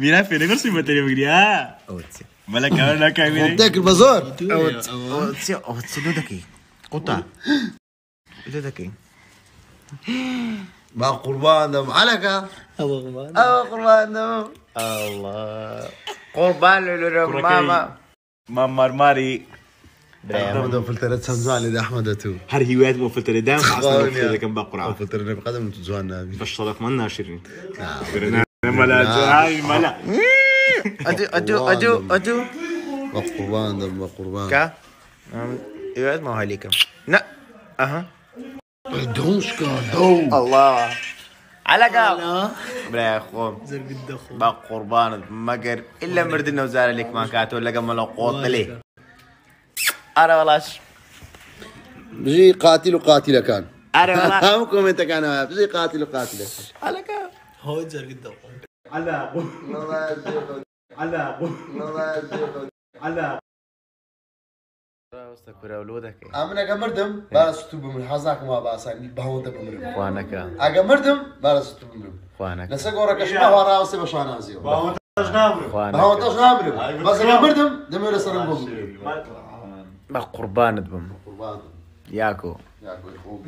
Mira, pero non si materia magria. Mala ka na ka mira. منطقة البازار لودكي قطع لودكي ما قربان دم علقة قربان دم الله قربان ماما Mamar mari. أحمد فلترت سمزان إذا أحمد تو هر هوايات مو فلتر دام اصلا فلتر كم بقرا. فلترنا بقدم تزوان نبي فشلك من ناشرين. ملا هاي ملا. أجو قربان دم قربان كا يواد ما هاليك لا أها دوش كان دو الله على قال بلا يا اخوان بقى قربان مقر الا مردنا وزار لك ما كاتو ولا قم لو قوط لي انا والله بيجي قاتل وقاتله كان انا والله همكم انت كان بيجي قاتل وقاتله على قال هو زر قد على على على استكبر اولودك أنا قمردم بارس تبى من حزاك ما باساني بهون تبى من اخوانك أقمردم بارس تبى من اخوانك نسقورك إيش ما ورا وسي بشان هزيو باو تجنابر. اخوانك بهون تجنابرم بس أقمردم دم ولا سرنقوم بقى قربان دبم قربان ياكو يا أخوي